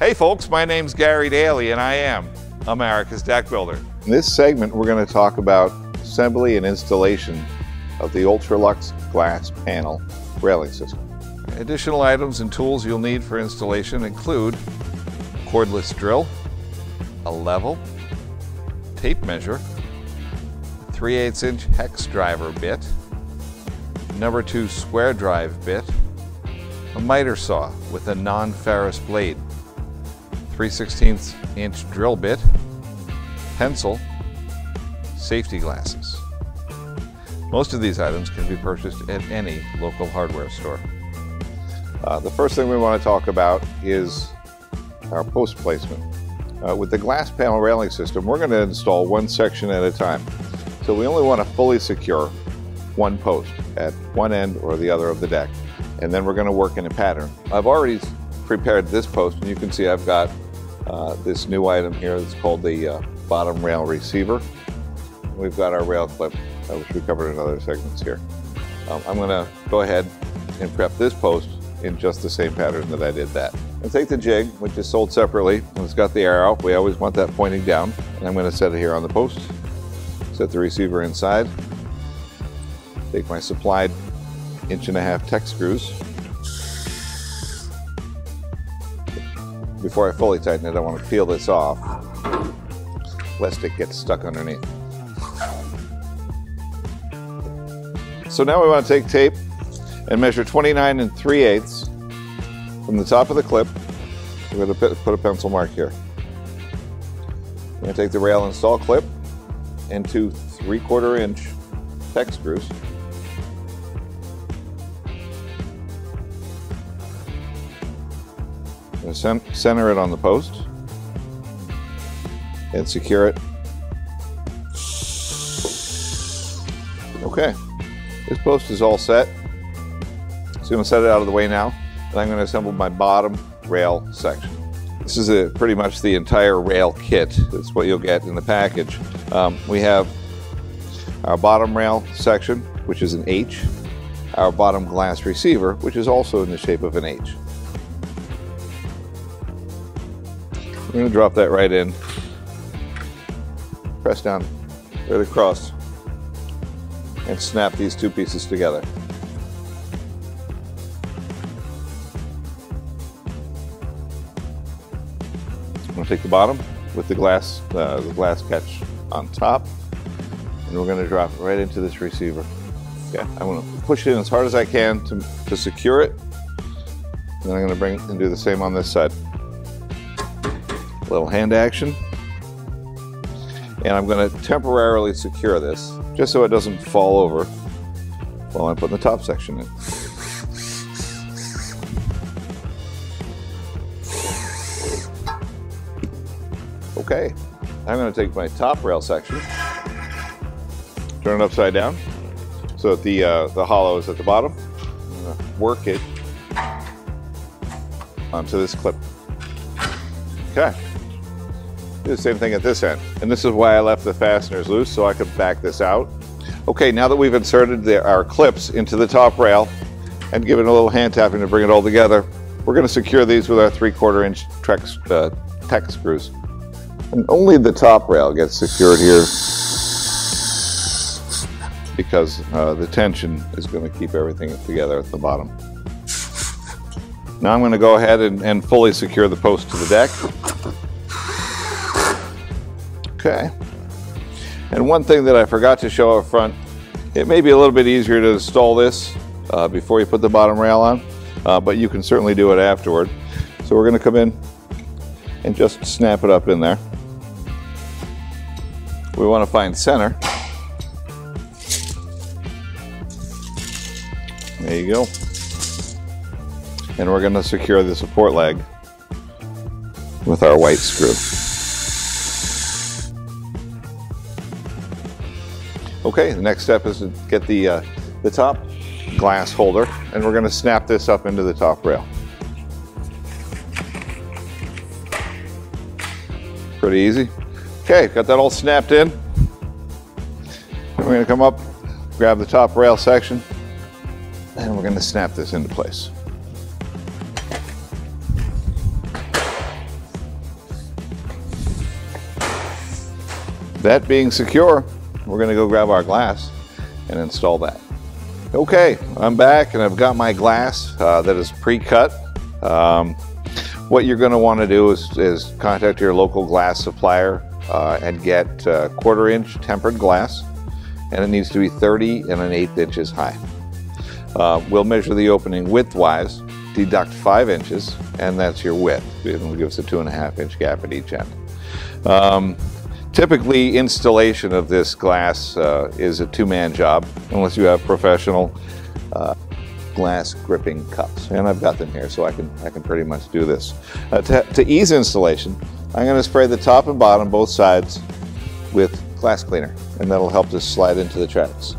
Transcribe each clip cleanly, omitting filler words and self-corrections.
Hey folks, my name's Gary Daly and I am America's Deck Builder. In this segment we're going to talk about assembly and installation of the Ultralux glass panel railing system. Additional items and tools you'll need for installation include a cordless drill, a level, tape measure, 3/8 inch hex driver bit, number 2 square drive bit, a miter saw with a non-ferrous blade, 3/16 inch drill bit, pencil, safety glasses. Most of these items can be purchased at any local hardware store. The first thing we want to talk about is our post placement. With the glass panel railing system, we're going to install one section at a time. So we only want to fully secure one post at one end or the other of the deck. And then we're going to work in a pattern. I've already prepared this post, and you can see I've got this new item here that's called the bottom rail receiver. We've got our rail clip, which we covered in other segments here. I'm going to go ahead and prep this post in just the same pattern that I did that. And take the jig, which is sold separately, and it's got the arrow. We always want that pointing down. And I'm going to set it here on the post. Set the receiver inside. Take my supplied 1.5 inch Trex screws. Before I fully tighten it, I want to peel this off, lest it gets stuck underneath. So now we want to take tape and measure 29 3/8 from the top of the clip. We're going to put a pencil mark here. We're going to take the rail install clip and 2 3/4 inch Trex screws. I'm going to center it on the post and secure it. Okay, this post is all set. So I'm going to set it out of the way now, and I'm going to assemble my bottom rail section. This is pretty much the entire rail kit. That's what you'll get in the package. We have our bottom rail section, which is an H, our bottom glass receiver, which is also in the shape of an H. I'm going to drop that right in, press down right across, and snap these two pieces together. I'm going to take the bottom with the glass catch on top, and we're going to drop it right into this receiver. Okay, I'm going to push it in as hard as I can to secure it. And then I'm going to bring and do the same on this side. Little hand action. And I'm going to temporarily secure this, just so it doesn't fall over while I'm putting the top section in. Okay, I'm going to take my top rail section, turn it upside down so that the hollow is at the bottom. I'm going to work it onto this clip. Okay, do the same thing at this end. And this is why I left the fasteners loose, so I could back this out. Okay, now that we've inserted our clips into the top rail and given a little hand tapping to bring it all together, we're going to secure these with our 3/4 inch Trex screws. And only the top rail gets secured here because the tension is going to keep everything together at the bottom. Now I'm going to go ahead and fully secure the post to the deck. Okay. And one thing that I forgot to show up front, it may be a little bit easier to install this before you put the bottom rail on, but you can certainly do it afterward. So we're going to come in and just snap it up in there. We want to find center. There you go. And we're going to secure the support leg with our white screw. Okay, the next step is to get the top glass holder, and we're going to snap this up into the top rail. Pretty easy. Okay, got that all snapped in. We're going to come up, grab the top rail section, and we're going to snap this into place. That being secure, we're going to go grab our glass and install that. Okay, I'm back and I've got my glass that is pre-cut. What you're going to want to do is contact your local glass supplier and get 1/4 inch tempered glass, and it needs to be 30 1/8 inches high. We'll measure the opening widthwise, deduct 5 inches, and that's your width. It'll give us a 2.5 inch gap at each end. Typically, installation of this glass is a two-man job, unless you have professional glass gripping cups. And I've got them here, so I can pretty much do this. To ease installation, I'm going to spray the top and bottom, both sides, with glass cleaner, and that'll help this slide into the Trex.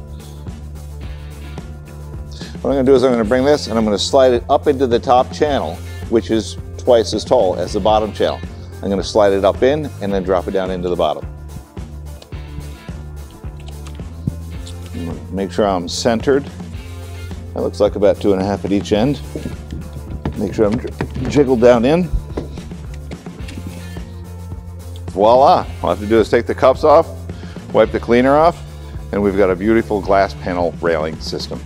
What I'm going to do is I'm going to bring this and I'm going to slide it up into the top channel, which is twice as tall as the bottom channel. I'm going to slide it up in and then drop it down into the bottom. Make sure I'm centered. That looks like about 2.5 at each end. Make sure I'm jiggled down in. Voila! All I have to do is take the cups off, wipe the cleaner off, and we've got a beautiful glass panel railing system.